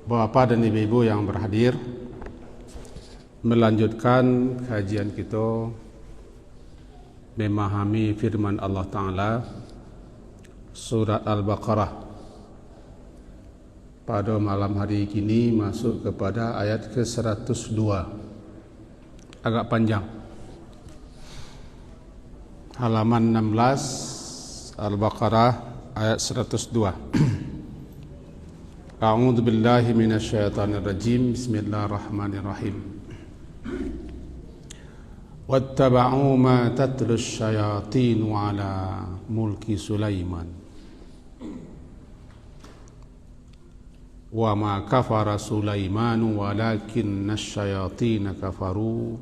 Bapak dan Ibu yang berhadir, melanjutkan kajian kita memahami firman Allah Ta'ala Surat Al-Baqarah. Pada malam hari ini masuk kepada ayat ke-102. Agak panjang. Halaman 16 Al-Baqarah ayat 102. A'udzu billahi minasyaitonir rajim. Bismillahirrahmanirrahim. Wattaba'u ma tatlu asyayatin 'ala mulki Sulaiman. Wa ma kafara Sulaiman walakinna asyayatin kafaru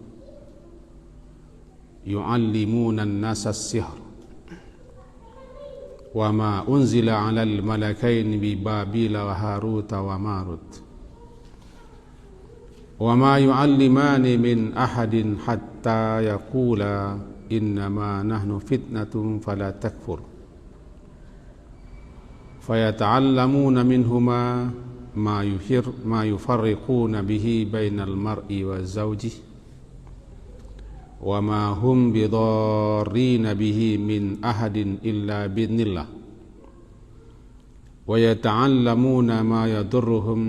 yu'allimuna an-nasa as-sihr. Wa ma unzila 'alal malakaini bi Babila wa Harut wa Marut. Wa ma yu'allimani min ahadin hatta yaqula innama nahnu fitnatun fala takfur. Fayata'allamuna minhuma ma yufarriquna bihi bainal mar'i wa zawjihi. Wa ma hum bidarrina bihi min ahadin illa bi'idznillah. Wa yata'allamuna ma yadurruhum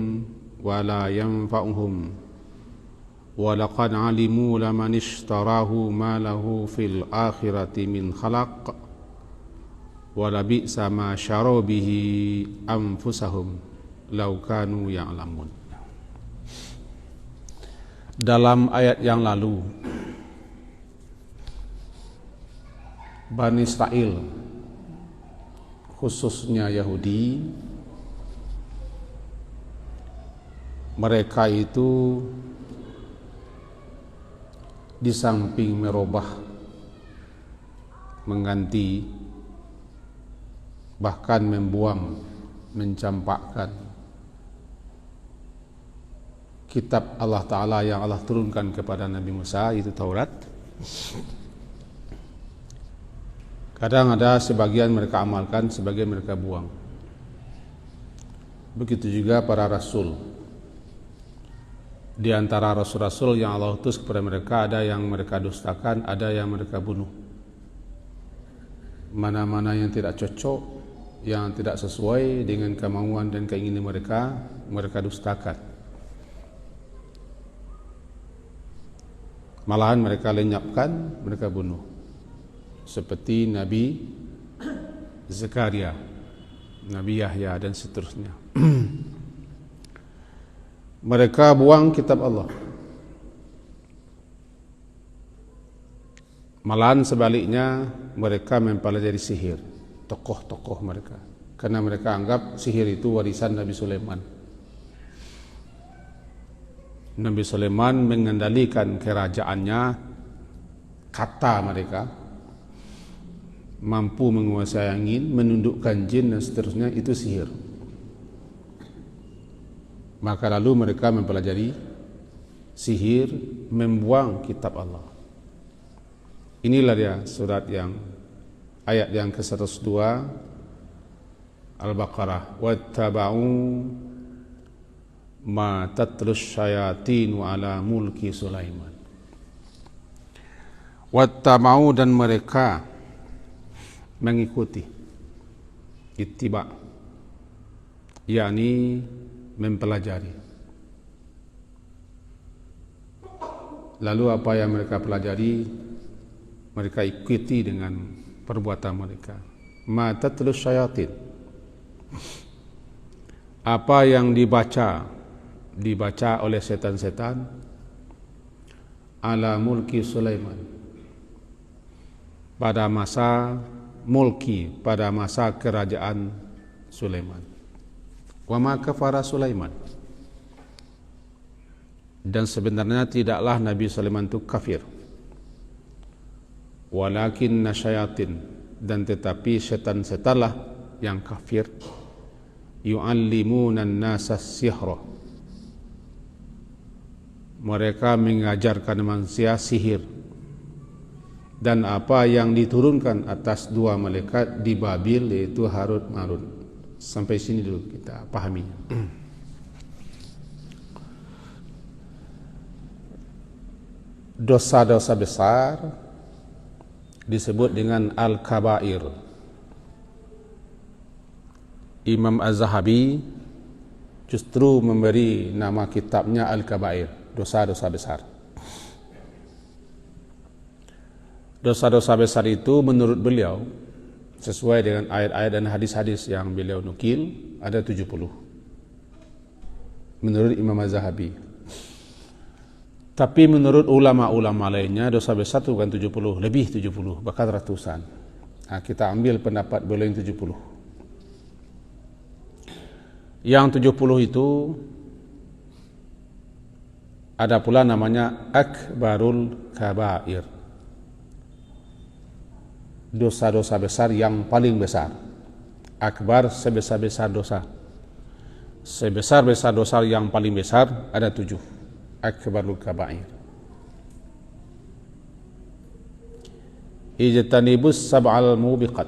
wa la yanfa'uhum. Wa laqad 'alimu laman ishtarahu ma lahu fil akhirati min khalaq. Wa labi'sa ma syaraw bihi anfusahum law kanu ya'lamun. Dalam ayat yang lalu Bani Israel, khususnya Yahudi, mereka itu di samping merubah, mengganti, bahkan membuang, mencampakkan kitab Allah Ta'ala yang Allah turunkan kepada Nabi Musa, itu Taurat. Kadang ada sebagian mereka amalkan, sebagian mereka buang. Begitu juga para rasul. Di antara rasul-rasul yang Allah utus kepada mereka, ada yang mereka dustakan, ada yang mereka bunuh. Mana-mana yang tidak cocok, yang tidak sesuai dengan kemauan dan keinginan mereka, mereka dustakan. Malahan mereka lenyapkan, mereka bunuh. Seperti Nabi Zakaria, Nabi Yahya dan seterusnya. Mereka buang kitab Allah. Malahan sebaliknya mereka mempelajari sihir, tokoh-tokoh mereka, karena mereka anggap sihir itu warisan Nabi Sulaiman. Nabi Sulaiman mengendalikan kerajaannya, kata mereka, mampu menguasai angin, menundukkan jin dan seterusnya, itu sihir. Maka lalu mereka mempelajari sihir, membuang kitab Allah. Inilah dia surat yang ayat yang ke-102 Al-Baqarah. Wattaba'u ma tatlus syayatin ala mulki Sulaiman. Wattaba'u, dan mereka mengikuti, ittiba, yakni mempelajari. Lalu apa yang mereka pelajari, mereka ikuti dengan perbuatan mereka. Ma tatlus syayatin, apa yang dibaca oleh setan-setan, ala mulki Sulaiman, pada masa mulki, pada masa kerajaan Sulaiman. Wa ma kafara Sulaiman, dan sebenarnya tidaklah Nabi Sulaiman itu kafir. Walakinna syayatin, dan tetapi setan-setanlah yang kafir. Yu'allimuna an-nasa as-sihra, mereka mengajarkan manusia sihir. Dan apa yang diturunkan atas dua malaikat di Babil, yaitu Harut Marut. Sampai sini dulu kita pahami. dosa-dosa besar disebut dengan al-kabair. Imam Az-Zahabi justru memberi nama kitabnya al-kabair, dosa-dosa besar. Dosa-dosa besar itu menurut beliau, sesuai dengan ayat-ayat dan hadis-hadis yang beliau nukil, ada 70. Menurut Imam Az-Zahabi. Tapi menurut ulama-ulama lainnya, dosa besar itu bukan 70, lebih 70, bahkan ratusan. Nah, kita ambil pendapat beliau yang 70. Yang 70 itu ada pula namanya akbarul kabair. Dosa-dosa besar yang paling besar. Akbar, sebesar-besar dosa. Sebesar-besar dosa yang paling besar ada 7. Akbarul kabair. Ijtanibus sab'al mubiqat.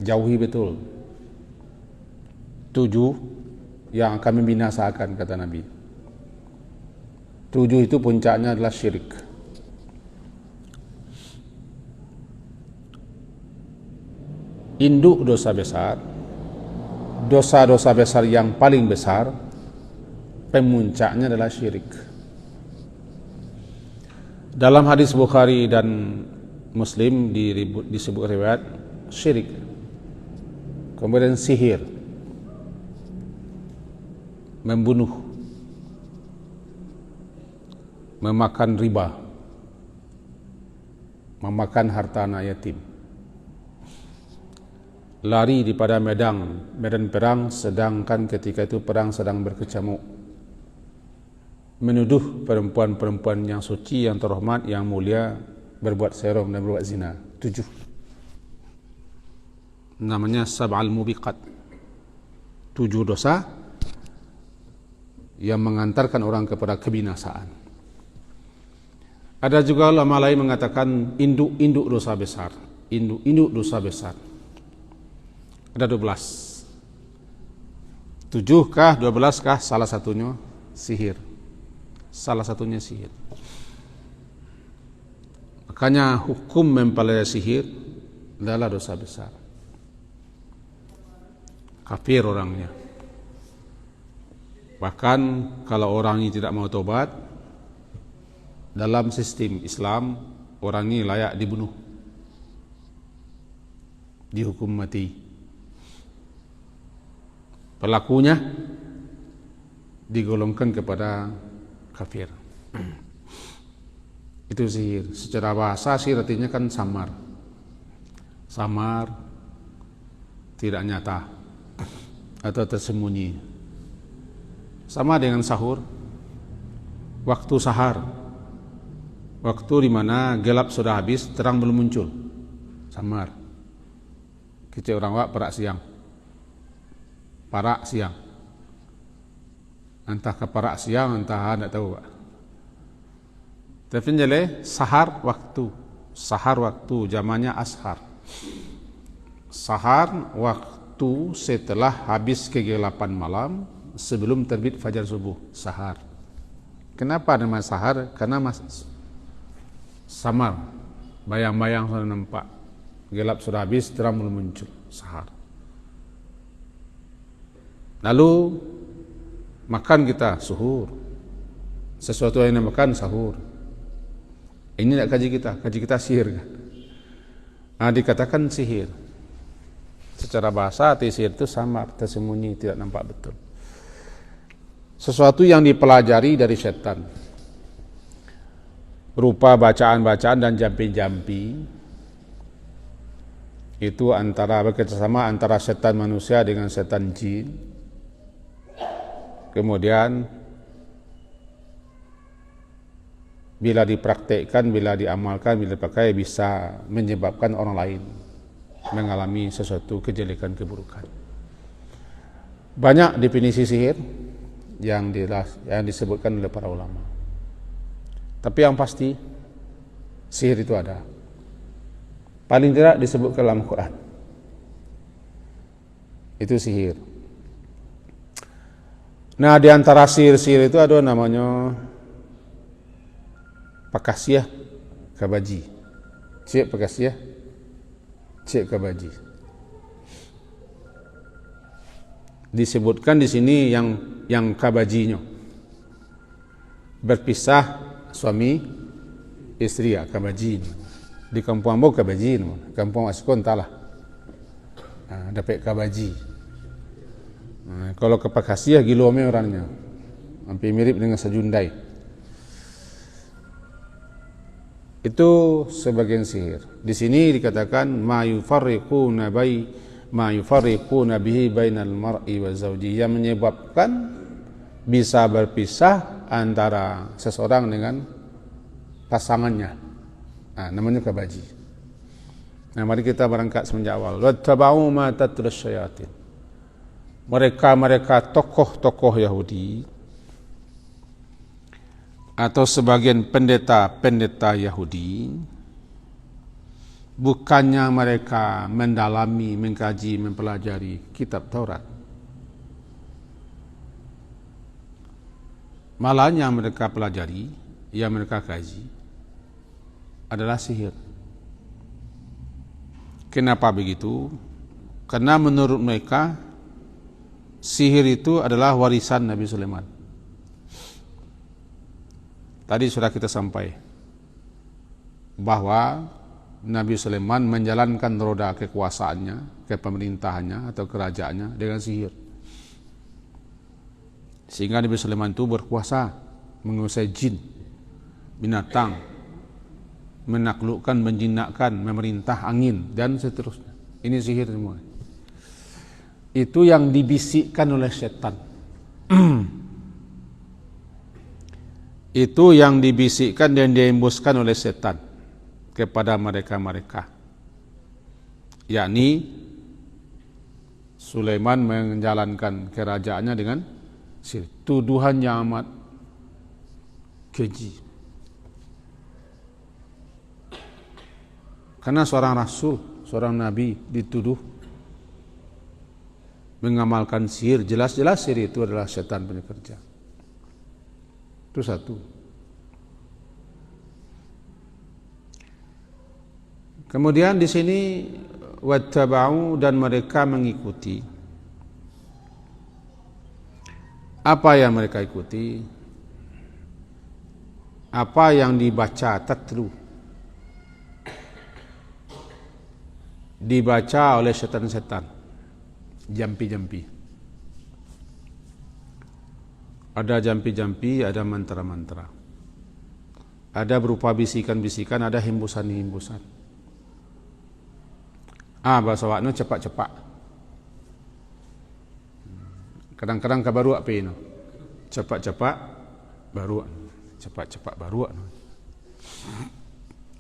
Jauhi betul 7 yang akan membinasakan, kata Nabi. 7 itu puncaknya adalah syirik. Induk dosa besar, dosa-dosa besar yang paling besar, pemuncaknya adalah syirik. Dalam hadis Bukhari dan Muslim disebut riwayat syirik. Kemudian sihir, membunuh, memakan riba, memakan harta anak yatim, lari di pada medan perang sedangkan ketika itu perang sedang berkecamuk, menuduh perempuan-perempuan yang suci, yang terhormat, yang mulia berbuat serong dan berbuat zina. 7. Namanya sab'al mubiqat. 7 dosa yang mengantarkan orang kepada kebinasaan. Ada juga ulama lain mengatakan induk dosa besar. Induk dosa besar. Ada 12. 7 kah, 12 kah? Salah satunya sihir. Salah satunya sihir. Makanya hukum mempelajari sihir adalah dosa besar. Kafir orangnya. Bahkan kalau orang ini tidak mau tobat, dalam sistem Islam orang ini layak dibunuh, dihukum mati. Pelakunya digolongkan kepada kafir. Itu sihir. Secara bahasa sihir artinya kan samar. Samar, tidak nyata atau tersembunyi. Sama dengan sahur. Waktu sahar, waktu di mana gelap sudah habis, terang belum muncul. Samar. Kita orang wak perak siang. Parak siang, entah ke parak siang, entah tidak tahu. Tapi jadi sahar waktu zamannya ashar. Sahar waktu setelah habis kegelapan malam sebelum terbit fajar subuh. Sahar. Kenapa nama sahar? Karena samar, bayang-bayang sudah nampak, gelap sudah habis, terang belum muncul. Sahar. Lalu makan kita suhur. Sesuatu yang makan sahur. Ini tidak kaji kita sihir kan? Nah, dikatakan sihir. Secara bahasa arti sihir itu samar, tersembunyi, tidak nampak betul. Sesuatu yang dipelajari dari setan. Berupa bacaan-bacaan dan jampi-jampi. Itu bekerjasama antara setan manusia dengan setan jin. Kemudian bila dipraktekkan, bila diamalkan, bila dipakai bisa menyebabkan orang lain mengalami sesuatu kejelekan, keburukan. Banyak definisi sihir yang disebutkan oleh para ulama. Tapi yang pasti sihir itu ada. Paling tidak disebutkan dalam Quran. Itu sihir. Nah, di antara sihir-sihir itu ada namanya Pakasiah kabaji. Cik pakasiah, cik kabaji. Disebutkan di sini yang kabajinya berpisah suami istri ya kabaji. Di kampung ambo kabaji, kampung Askon talah. Dapat kabaji. Kalau ke Pakasiah gilome orangnya, hampir mirip dengan Sajundai. Itu sebagian sihir. Di sini dikatakan ma yufarriquna bihi bainal mar'i wa zawji, yang menyebabkan bisa berpisah antara seseorang dengan pasangannya. Namanya kabaji. Nah, mari kita berangkat semenjak awal. Wattaba'u ma tatlus syayatin. Mereka tokoh-tokoh Yahudi atau sebagian pendeta-pendeta Yahudi, bukannya mereka mendalami, mengkaji, mempelajari kitab Taurat. Malah yang mereka pelajari, yang mereka kaji adalah sihir. Kenapa begitu? Karena menurut mereka sihir itu adalah warisan Nabi Sulaiman. Tadi sudah kita sampai bahwa Nabi Sulaiman menjalankan roda kekuasaannya, kepemerintahannya atau kerajaannya dengan sihir. Sehingga Nabi Sulaiman itu berkuasa menguasai jin, binatang, menaklukkan, menjinakkan, memerintah angin dan seterusnya. Ini sihir semua. Itu yang dibisikkan oleh setan. Itu yang dibisikkan dan diembuskan oleh setan kepada mereka-mereka. Yakni Sulaiman menjalankan kerajaannya dengan sihir. Tuduhan yang amat keji. Karena seorang rasul, seorang nabi dituduh mengamalkan sihir, jelas-jelas sihir itu adalah setan pekerja. Itu satu. Kemudian di sini wattaba'u, dan mereka mengikuti. Apa yang mereka ikuti? Apa yang dibaca, tatlu, dibaca oleh setan-setan, jampi-jampi. Ada jampi-jampi, ada mantra-mantra. Ada berupa bisikan-bisikan, ada hembusan-hembusan. Bahasa wakna cepat-cepat. Kadang-kadang kabaru apa ini? Cepat-cepat baru. Cepat-cepat baru.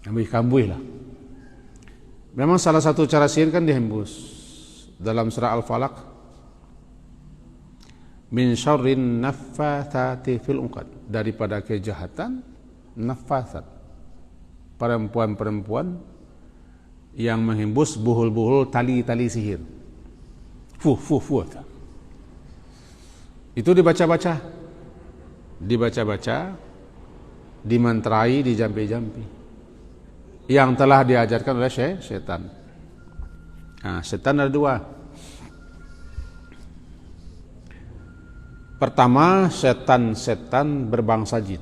Ambil-kambuh lah. Memang salah satu cara sihir kan dihembus. Dalam surah Al-Falaq, min syarrin naffatsati fil uqad, daripada kejahatan naffatsat, perempuan-perempuan yang menghembus buhul-buhul tali-tali sihir. Itu dibaca-baca, dimantrai, dijampi-jampi, yang telah diajarkan oleh setan. Setan ada dua. Pertama, setan-setan berbangsa jin.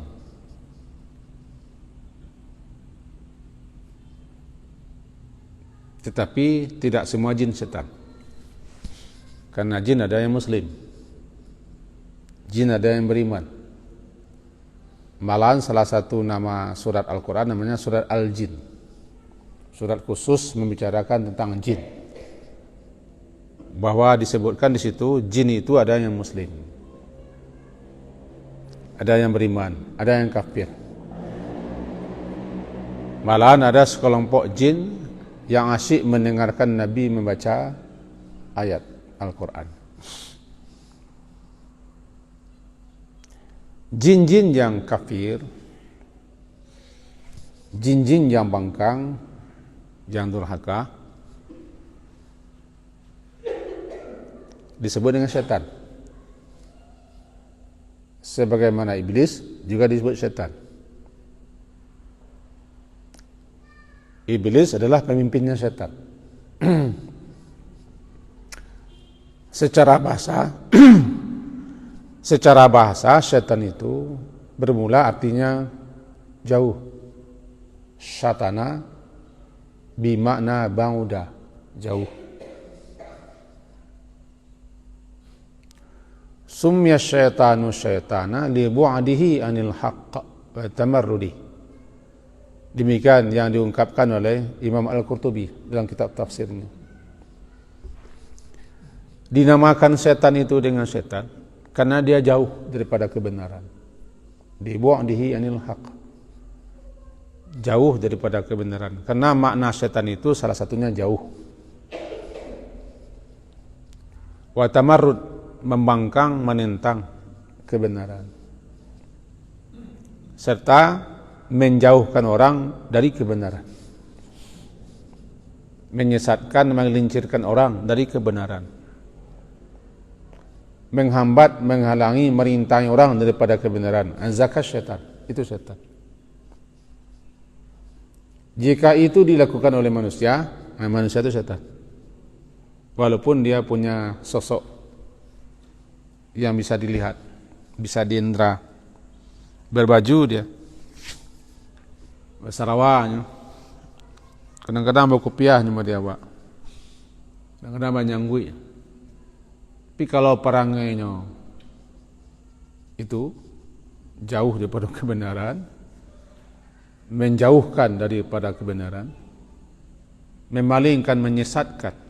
Tetapi tidak semua jin setan. Karena jin ada yang muslim, jin ada yang beriman. Malahan salah satu nama surat Al-Quran namanya surat Al-Jin. Surat khusus membicarakan tentang jin. Bahwa disebutkan di situ jin itu ada yang muslim, ada yang beriman, ada yang kafir. Malahan ada sekelompok jin yang asyik mendengarkan Nabi membaca ayat Al-Quran. Jin-jin yang kafir, jin-jin yang bangkang, yang durhaka, disebut dengan setan. Sebagaimana iblis juga disebut setan. Iblis adalah pemimpinnya setan. Secara bahasa setan itu bermula artinya jauh. Syatana bimakna bauda, jauh. Sumya syaitanu syaitana li bu'adihi anil haqq wa tamarrudi. Demikian yang diungkapkan oleh Imam Al-Qurtubi dalam kitab tafsirnya. Dinamakan setan itu dengan setan karena dia jauh daripada kebenaran. Li bu'adihi anil haqq, jauh daripada kebenaran. Karena makna setan itu salah satunya jauh. Wa tamarrud, membangkang, menentang kebenaran, serta menjauhkan orang dari kebenaran, menyesatkan, menggelincirkan orang dari kebenaran, menghambat, menghalangi, merintangi orang daripada kebenaran. Zakat syaitan, itu setan. Jika itu dilakukan oleh manusia, manusia itu setan. Walaupun dia punya sosok yang bisa dilihat, bisa diindra, berbaju dia, bersarawanya, kadang-kadang berkopiah cuma dia pak, kadang-kadang banyanggui. Tapi kalau perangainya itu jauh daripada kebenaran, menjauhkan daripada kebenaran, memalingkan, menyesatkan,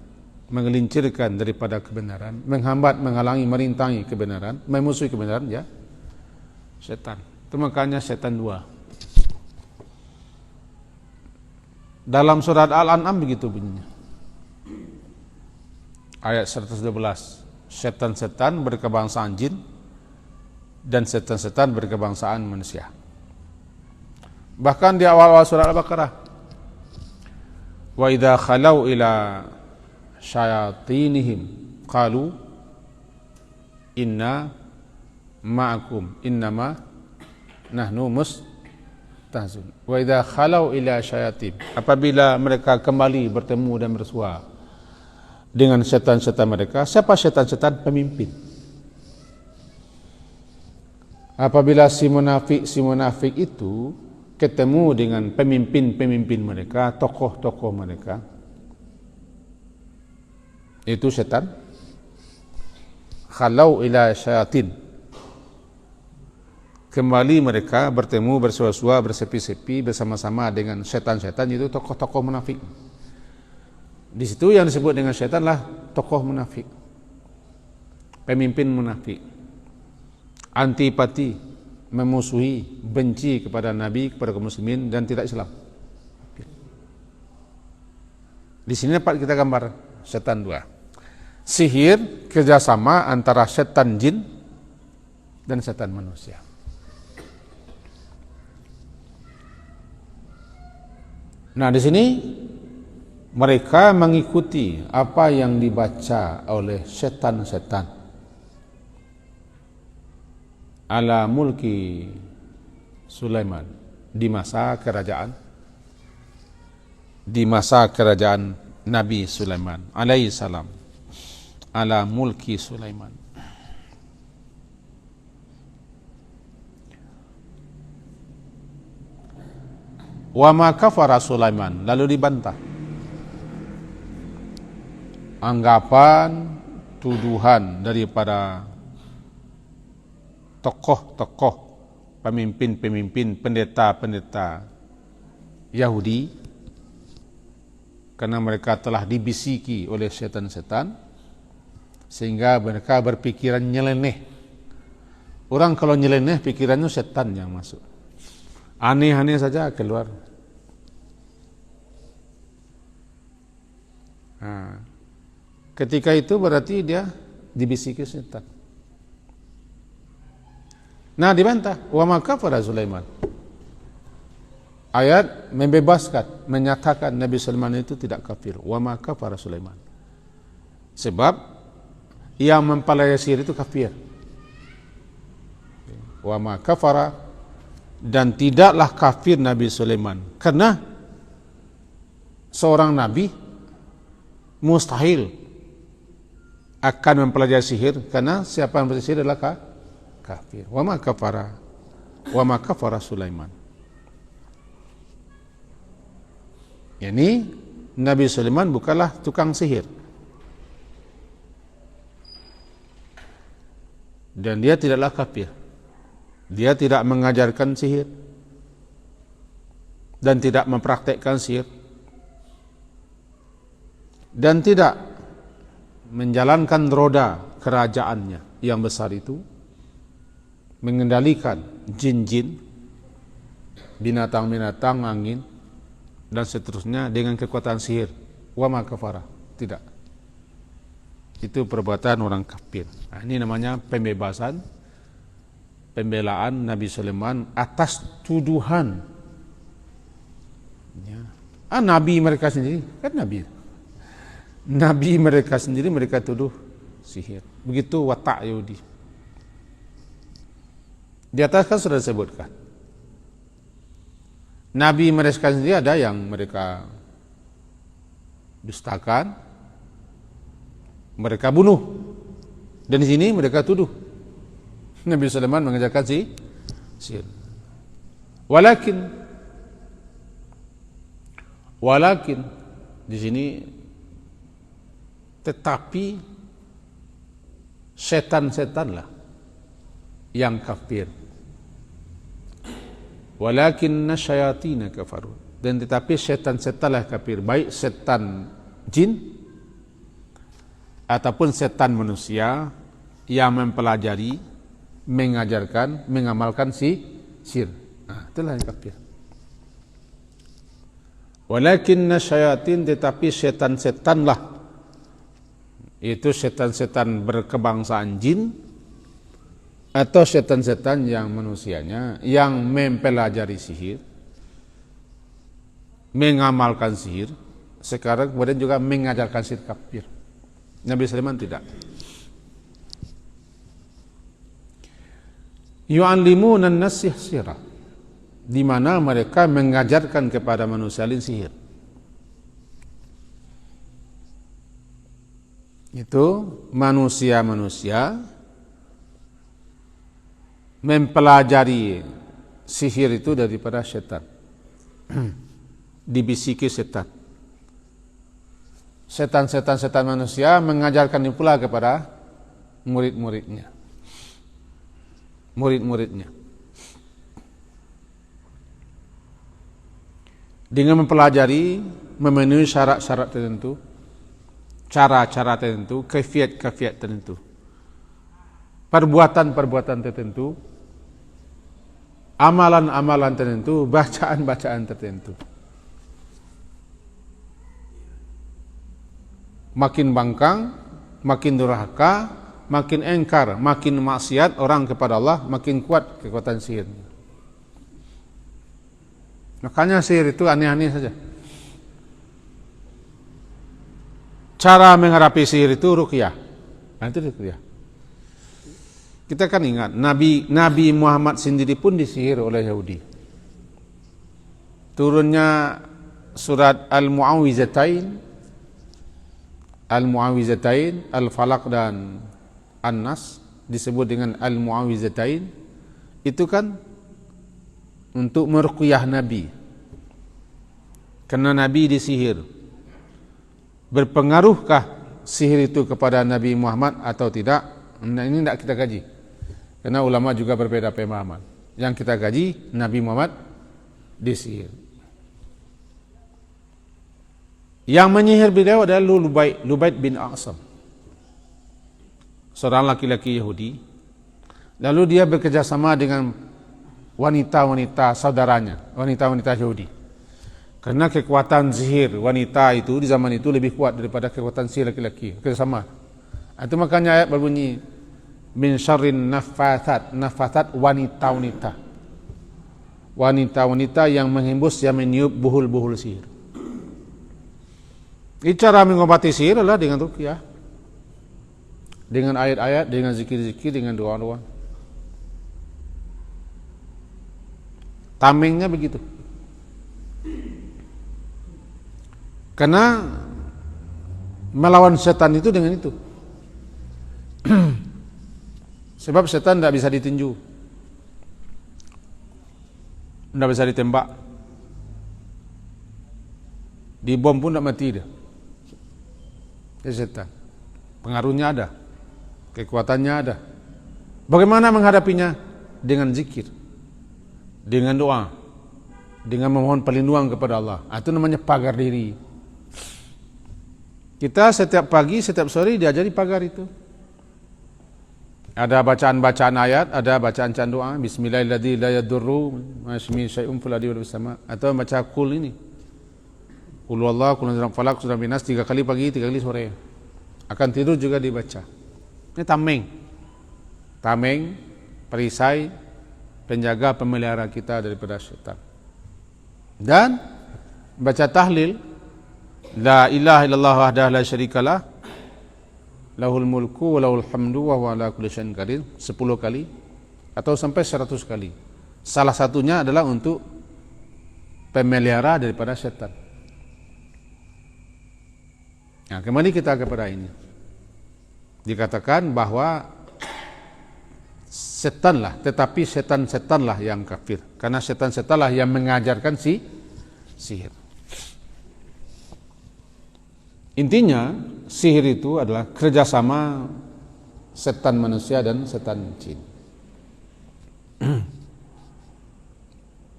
menggelincirkan daripada kebenaran, menghambat, menghalangi, merintangi kebenaran, memusuhi kebenaran, ya setan. Itu makanya setan dua. Dalam surat Al-An'am begitu bunyinya. Ayat 112. Setan-setan berkebangsaan jin dan setan-setan berkebangsaan manusia. Bahkan di awal-awal surat Al-Baqarah, wa idza khalau ila syayatinihim qalu inna ma'akum innama nahnu mustahzun. Wa idza khalau ila syayatin, apabila mereka kembali bertemu dan bersua dengan setan-setan mereka. Siapa setan-setan? Pemimpin. Apabila si munafik itu ketemu dengan pemimpin-pemimpin mereka, tokoh-tokoh mereka, itu setan. Khalau ila syayatin, kembali mereka bertemu, bersua-sua, bersepi-sepi bersama-sama dengan setan-setan, itu tokoh-tokoh munafik. Di situ yang disebut dengan setan lah tokoh munafik, pemimpin munafik, antipati, memusuhi, benci kepada Nabi, kepada kaum muslimin dan tidak Islam. Di sini dapat kita gambar setan dua. Sihir kerjasama antara setan jin dan setan manusia. Nah, di sini mereka mengikuti apa yang dibaca oleh setan-setan ala mulki Sulaiman di masa kerajaan Nabi Sulaiman alaihi salam, ala mulki Sulaiman. Wa ma kafara Sulaiman, lalu dibantah anggapan, tuduhan daripada tokoh-tokoh, pemimpin-pemimpin, pendeta-pendeta Yahudi, karena mereka telah dibisiki oleh setan-setan sehingga mereka berpikiran nyeleneh. Orang kalau nyeleneh pikirannya setan yang masuk, aneh-aneh saja keluar. Nah, ketika itu berarti dia dibisiki setan. Nah, dibantah, wa ma kafara Sulaiman. Ayat membebaskan, menyatakan Nabi Sulaiman itu tidak kafir. Wa ma kafara Sulaiman. Sebab yang mempelajari sihir itu kafir. Wa ma kafara, dan tidaklah kafir Nabi Sulaiman, karena seorang nabi mustahil akan mempelajari sihir, karena siapa yang bersihir adalah kafir. Wa ma kafara Sulaiman. Yani Nabi Sulaiman bukanlah tukang sihir. Dan dia tidaklah kafir. Dia tidak mengajarkan sihir dan tidak mempraktekkan sihir dan tidak menjalankan roda kerajaannya yang besar itu, mengendalikan jin-jin, binatang-binatang, angin dan seterusnya dengan kekuatan sihir. Wa ma kafara, tidak. Itu perbuatan orang kafir. Nah, ini namanya pembebasan, pembelaan Nabi Sulaiman atas tuduhan. Ya. Nabi mereka sendiri, kan Nabi mereka sendiri mereka tuduh sihir. Begitu watak Yahudi. Di atas kan sudah disebutkan. Nabi mereka sendiri ada yang mereka dustakan, mereka bunuh. Dan di sini mereka tuduh Nabi Sulaiman mengajarkan sihir. Walakin di sini tetapi setan-setanlah yang kafir. Walakinna syayatina kafaru. Dan tetapi setan-setanlah kafir, baik setan jin ataupun setan manusia yang mempelajari, mengajarkan, mengamalkan sihir. Itulah yang kafir. Walakinna syayatin, tetapi setan-setanlah, itu setan-setan berkebangsaan jin atau setan-setan yang manusianya yang mempelajari sihir, mengamalkan sihir, sekarang kemudian juga mengajarkan sihir kafir. Nabi Sulaiman tidak. Yu'allimuna an-nas sihra, di mana mereka mengajarkan kepada manusia lain sihir. Itu manusia-manusia mempelajari sihir itu daripada setan. Dibisiki setan. Setan manusia mengajarkan pula kepada murid-muridnya. Dengan mempelajari, memenuhi syarat-syarat tertentu, cara-cara tertentu, kaifiat tertentu, perbuatan tertentu, amalan tertentu, bacaan tertentu. Makin bangkang, makin durhaka, makin engkar, makin maksiat orang kepada Allah, makin kuat kekuatan sihir. Makanya sihir itu aneh-aneh saja. Cara menghadapi sihir itu ruqyah. Itu ruqyah. Kita kan ingat Nabi Muhammad sendiri pun disihir oleh Yahudi. Turunnya surat Al-Mu'awwizatain, Al-Falaq dan An-Nas, disebut dengan Al-Mu'awwizatain, itu kan untuk meruqyah Nabi. Karena Nabi disihir. Berpengaruhkah sihir itu kepada Nabi Muhammad atau tidak? Nah, ini tidak kita kaji. Karena ulama juga berbeda pemahaman. Yang kita kaji, Nabi Muhammad disihir. Yang menyihir beliau adalah Lubaid bin A'sam, seorang laki-laki Yahudi. Lalu dia bekerjasama dengan wanita-wanita saudaranya, wanita-wanita Yahudi. Karena kekuatan sihir wanita itu di zaman itu lebih kuat daripada kekuatan sihir laki-laki. Kerjasama. Itu makanya ayat berbunyi min syarrin naffathat wanita-wanita. Wanita-wanita yang menghembus, yang meniup buhul-buhul sihir. Cara mengobati sihir adalah dengan ruqyah, dengan ayat-ayat, dengan zikir-zikir, dengan doa-doa. Tamengnya begitu. Karena melawan setan itu dengan itu. Sebab setan tidak bisa ditinju, tidak bisa ditembak, dibom pun tidak mati dia. Setan pengaruhnya ada, kekuatannya ada. Bagaimana menghadapinya? Dengan zikir, dengan doa, dengan memohon perlindungan kepada Allah. Itu namanya pagar diri. Kita setiap pagi, setiap sore diajari pagar itu. Ada bacaan-bacaan ayat, ada bacaan-bacaan doa. Bismillahirrahmanirrahim, la yadurru ma'asmi syai'un fil ardi wala fis sama'. Atau baca kul ini. Qul huwallahu, qul huwallahu falaq, surah Nas 3 kali pagi, 3 kali sore. Akan tidur juga dibaca. Ini tameng. Tameng, perisai, penjaga pemelihara kita daripada syaitan. Dan baca tahlil, la ilaha illallah wahdahu la syarikalah, lahul mulku wa lahul hamdu wa huwa ala kulli syai'in qadir 10 kali atau sampai 100 kali. Salah satunya adalah untuk pemelihara daripada syaitan. Nah, kembali kita kepada ini. Dikatakan bahwa setanlah, tetapi setan-setanlah yang kafir. Karena setan-setanlah yang mengajarkan sihir. Intinya, sihir itu adalah kerjasama setan manusia dan setan jin.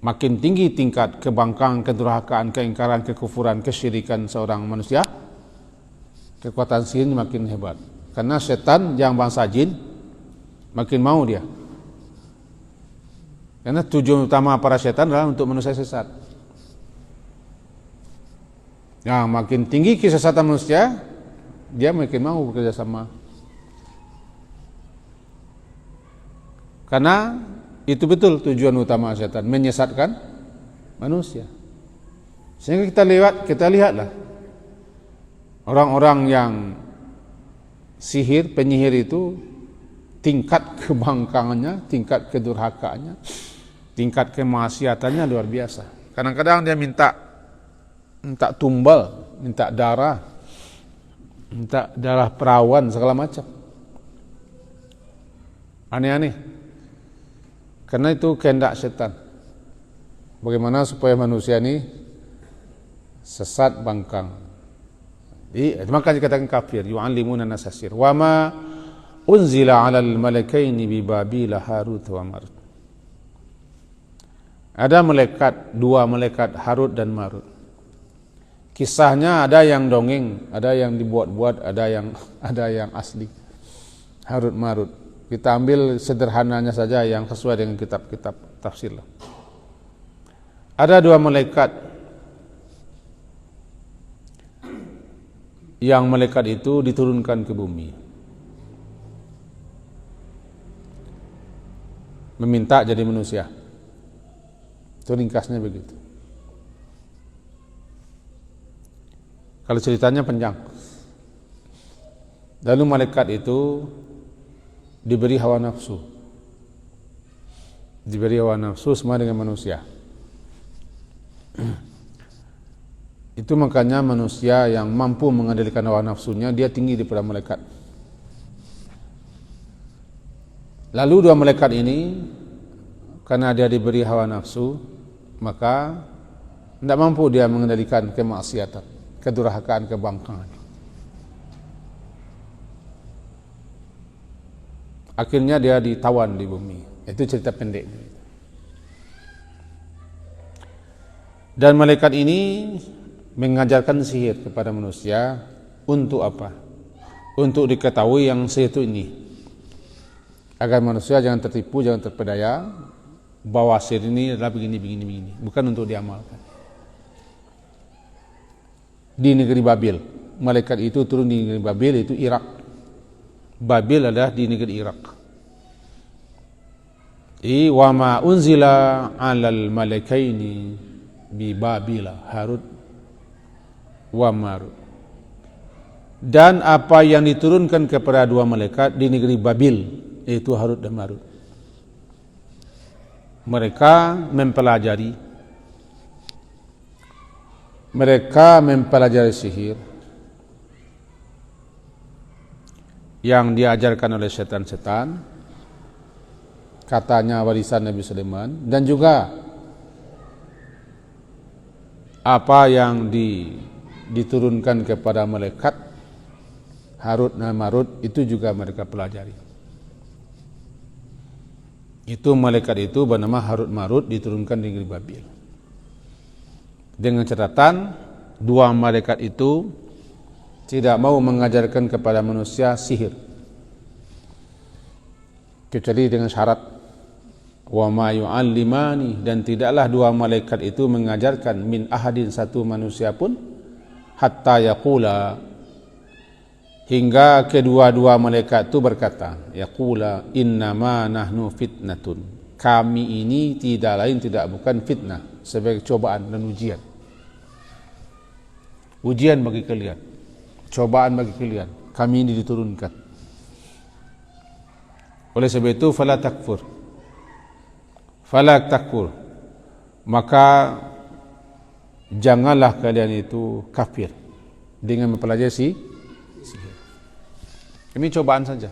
Makin tinggi tingkat kebangkangan, kedurhakaan, keingkaran, kekufuran, kesyirikan seorang manusia, kekuatan sihir makin hebat. Karena setan yang bangsa jin makin mau dia. Karena tujuan utama para setan adalah untuk manusia sesat. Yang makin tinggi kesesatan manusia, dia makin mau bekerja sama. Karena itu betul tujuan utama setan, menyesatkan manusia. Sehingga kita lihatlah orang-orang yang sihir, penyihir itu tingkat kebangkangannya, tingkat kedurhakaannya, tingkat kemaksiatannya luar biasa. Kadang-kadang dia minta tumbal, minta darah perawan segala macam. Aneh-aneh. Karena itu kehendak setan. Bagaimana supaya manusia ini sesat bangkang. Maka dikatakan kafir, yu'allimuna nasasir. Wa ma unzila 'alal malakaini bi Babila Harut wa Marut. Ada dua malaikat Harut dan Marut. Kisahnya ada yang dongeng, ada yang dibuat-buat, ada yang asli. Harut Marut. Kita ambil sederhananya saja yang sesuai dengan kitab-kitab tafsir. Ada dua malaikat. Yang malaikat itu diturunkan ke bumi, meminta jadi manusia. Itu ringkasnya begitu. Kalau ceritanya panjang. Lalu malaikat itu diberi hawa nafsu. Diberi hawa nafsu sama dengan manusia. Itu makanya manusia yang mampu mengendalikan hawa nafsunya, dia tinggi daripada malaikat. Lalu dua malaikat ini, karena dia diberi hawa nafsu, maka tidak mampu dia mengendalikan kemaksiatan, kedurhakaan, kebangkangan. Akhirnya dia ditawan di bumi. Itu cerita pendeknya. Dan malaikat ini mengajarkan sihir kepada manusia untuk apa? Untuk diketahui yang sihir itu ini, agar manusia jangan tertipu, jangan terpedaya bahwa sihir ini adalah begini. Bukan untuk diamalkan. Di negeri Babil, malaikat itu turun di negeri Babil, itu Irak. Babil adalah di negeri Irak. Wa ma unzila 'alal malakaini bi Babila Harut wa Marut. Dan apa yang diturunkan kepada dua malaikat di negeri Babil, yaitu Harut dan Marut. Mereka mempelajari mereka mempelajari sihir yang diajarkan oleh setan-setan, katanya warisan Nabi Sulaiman, dan juga apa yang diturunkan kepada malaikat Harut dan Marut, itu juga mereka pelajari. Itu malaikat itu bernama Harut Marut, diturunkan di negeri Babil. Dengan catatan, dua malaikat itu tidak mau mengajarkan kepada manusia sihir, kecuali dengan syarat wa ma yu'allimani, dan tidaklah dua malaikat itu mengajarkan min ahadin, satu manusia pun, hatta yaqula, hingga kedua-dua malaikat itu berkata, yaqula innama nahnu fitnatun, kami ini tidak lain tidak bukan fitnah, sebagai cobaan dan ujian. Ujian bagi kalian, cobaan bagi kalian, kami ini diturunkan. Oleh sebab itu fala takfur, maka janganlah kalian itu kafir dengan mempelajari sihir. Ini cobaan saja.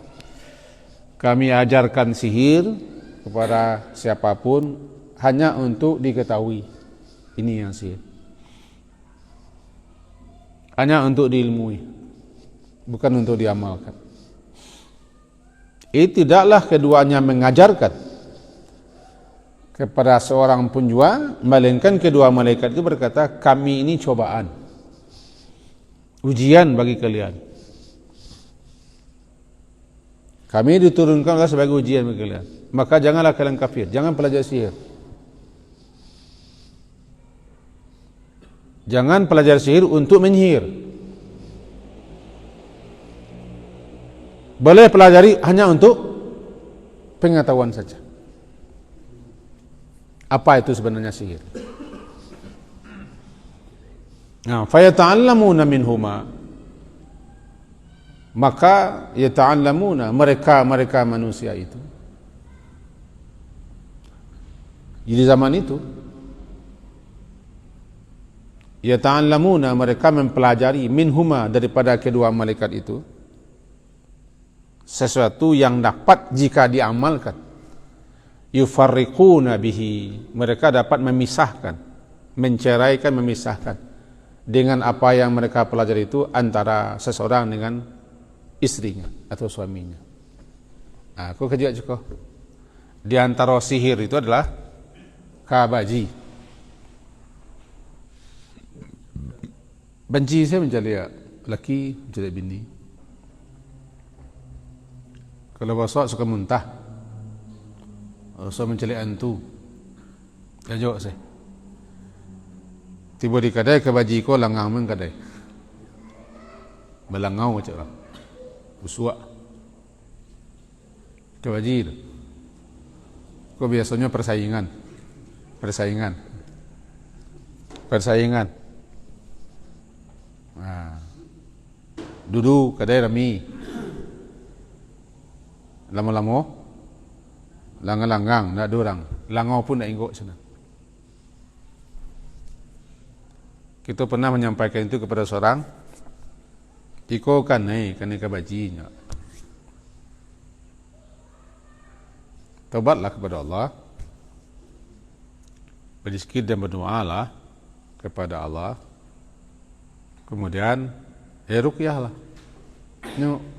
Kami ajarkan sihir kepada siapapun hanya untuk diketahui ini yang sihir, hanya untuk diilmui, bukan untuk diamalkan. Tidaklah keduanya mengajarkan kepada seorang pun jua, melainkan kedua malaikat itu berkata, kami ini cobaan, ujian bagi kalian. Kami diturunkan sebagai ujian bagi kalian. Maka janganlah kalian kafir, jangan pelajari sihir. Jangan pelajari sihir untuk menyihir. Boleh pelajari hanya untuk pengetahuan saja. Apa itu sebenarnya sihir? Nah, fayata'allamuna minhuma, maka yata'allamuna, mereka manusia itu di zaman itu, yata'allamuna, mereka mempelajari minhuma, daripada kedua malaikat itu, sesuatu yang dapat jika diamalkan, yufarriquna bihi, mereka dapat memisahkan, menceraikan, memisahkan dengan apa yang mereka pelajari itu antara seseorang dengan istrinya atau suaminya. Nah, aku kerja cukup. Di antara sihir itu adalah kabaji. Benci saya mencari laki, mencari bini. Kalau bosok suka muntah, bosok mencari antu. Ya jawab saya. Tiba di kadai kabaji ko langang men kadai. Belangau macam orang. Busuk. Kabaji itu. Kau biasanya persaingan. Nah, duduk kadai rami. Lama-lama langgang-langgang, nak dorang. Langau pun nak inggok sana. Kita pernah menyampaikan itu kepada seorang, iko kan kabajinya. Taubatlah kepada Allah, berzikir dan berdoalah kepada Allah. Kemudian ruqyahlah. Ini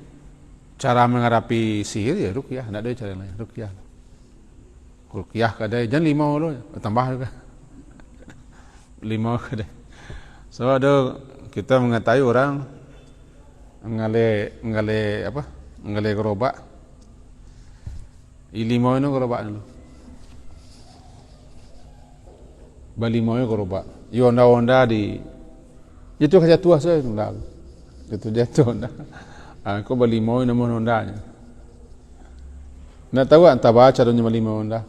cara menghadapi sihir, ya ruqyah, tidak ada cara lain, ruqyah. Ruqyah kadai jangan 5 dulu, tambah juga. 5 kadai. So ada kita mengetahui orang ngale gerobak. 5 itu gerobak dulu. Bali mau gerobak. Yo onda di itu kerja tua saya enggak. Itu jatuh onda. Aku beli mau nama ondanya. Nak tahu tak baca dunia beli mau onda.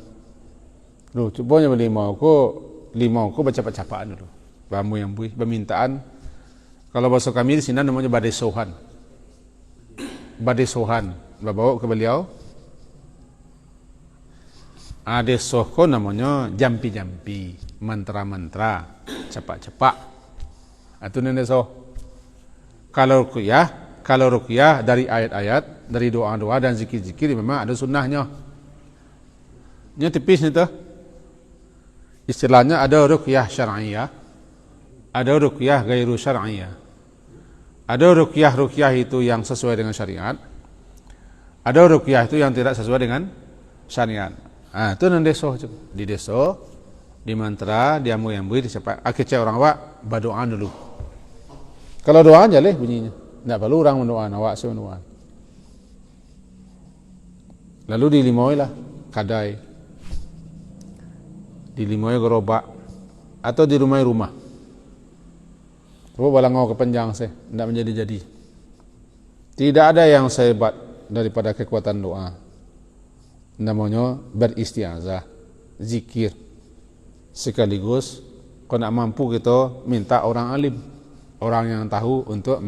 Lu cubanya beli mau ko baca-bacaan dulu. Bamu yang bui, permintaan. Kalau bahasa kami di sini namanya badesohan. Badesohan, bawa ke beliau. Adesoh ko namanya jampi-jampi, mantra-mantra, cepat-cepat. Itu nenek so. Kalau ruqyah dari ayat-ayat, dari doa-doa dan zikir-zikir memang ada sunnahnya. Ini tipis nih tuh. Istilahnya ada ruqyah syar'iyah, ada ruqyah gairu syar'iyah. Ada ruqyah itu yang sesuai dengan syariat. Ada ruqyah itu yang tidak sesuai dengan syariat. Ah, itu nang deso di deso, di mantra, di amui siapa akhirnya orang awak berdoa dulu. Kalau doa aja leh bunyinya. Tidak perlu orang mendoa, awak saya mendoa. Lalu dilimoi lah kadai. Dilimoi gerobak atau di rumah. Balangau kepanjang saya, tidak menjadi-jadi. Tidak ada yang sehebat daripada kekuatan doa. Namanya beristiazah, zikir. Sekaligus kalau nak mampu kita minta orang alim, orang yang tahu untuk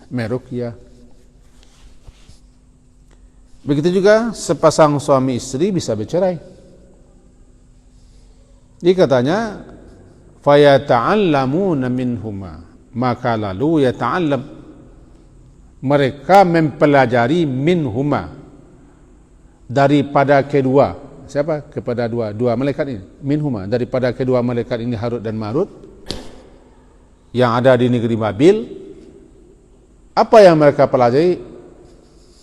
meruqyah. Begitu juga sepasang suami istri bisa bercerai. Dia katanya fayata'allamuna minhuma, maka lalu yata'allam, mereka mempelajari minhuma, daripada kedua. Siapa? Kepada dua malaikat ini. Minhuma, daripada kedua malaikat ini, Harut dan Marut, yang ada di negeri Babil. Apa yang mereka pelajari?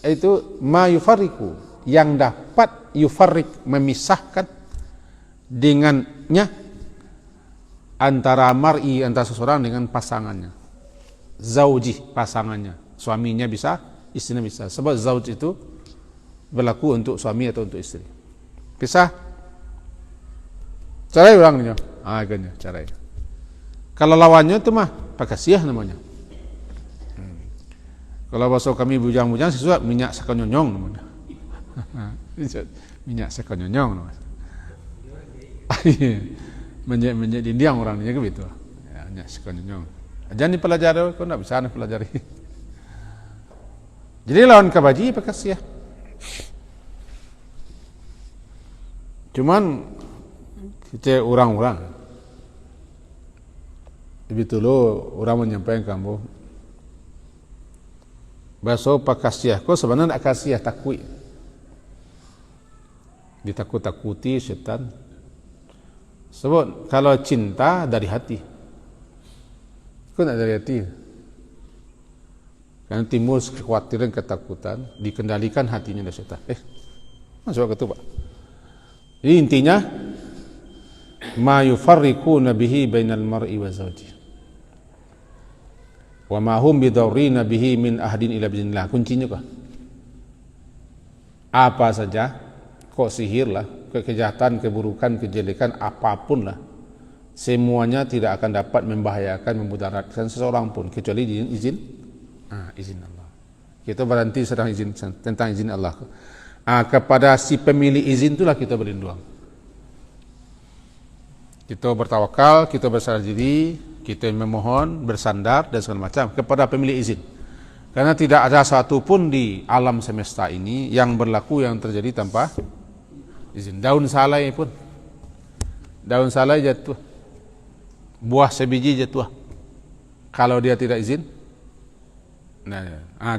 Itu ma yufarriku, yang dapat yufarrik, memisahkan dengannya antara mar'i, antara seseorang dengan pasangannya. Zauji, pasangannya. Suaminya bisa, istrinya bisa. Sebab zauj itu berlaku untuk suami atau untuk istri. Pisah. Cerai orangnya. Akhirnya cerai. Kalau lawannya itu mah pakasiah namanya. Kalau bahasa kami bujang-bujang sesuatu minyak sekonyonyong namanya. Minyak sekonyonyong namanya. Menjadi diam orangnya gitu. Ya, minyak sekonyonyong. Jangan dipelajari, kau tidak bisa pelajari. Jadi lawan kabaji pakasiah. Cuman kita orang-orang begitu lo orang menyampaikan kamu bahasa pakasiah kau sebenarnya akasiah takwi, ditakut-takuti setan. Sebab kalau cinta dari hati, kau tidak dari hati, karena timbul kekhawatiran, ketakutan, dikendalikan hatinya dari setan. Masuk ke itu Pak. Jadi intinya ma yufarriquna bihi bainal mar'i wa zawji wa ma hum bidarrina bihi min ahdin ila biznillah. Kuncinya kah? Apa saja, kok sihir lah, kejahatan, keburukan, kejelekan, apapun lah, semuanya tidak akan dapat membahayakan, memudaratkan seseorang pun kecuali izin Allah. Kita berhenti sedang izin tentang izin Allah. Kepada si pemilik izin itulah kita berlindung. Kita bertawakal, kita berserah diri, kita memohon, bersandar dan segala macam kepada pemilik izin. Karena tidak ada satu pun di alam semesta ini yang berlaku, yang terjadi tanpa izin. Daun salai pun, daun salai jatuh, buah sebiji jatuh, kalau dia tidak izin.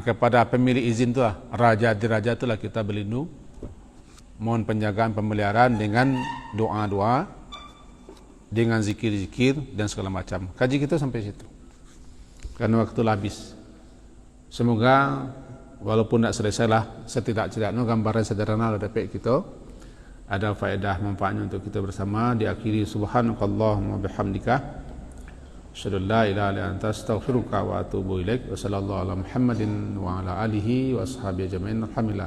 Kepada pemilik izin itulah, raja diraja itulah kita berlindung, mohon penjagaan, pemeliharaan dengan doa-doa, dengan zikir-zikir dan segala macam. Kaji kita sampai situ karena waktu habis. Semoga walaupun tidak selesai lah, setidak-tidaknya gambaran sederhana dari kita ada faedah manfaatnya untuk kita bersama. Diakhiri subhanakallahumma bihamdika asyhadu an la ilaha illa anta astaghfiruka wa atubu ilaik. Wassallallahu ala Muhammadin wa ala alihi wa ashabihi ajmain. Alhamdulillah.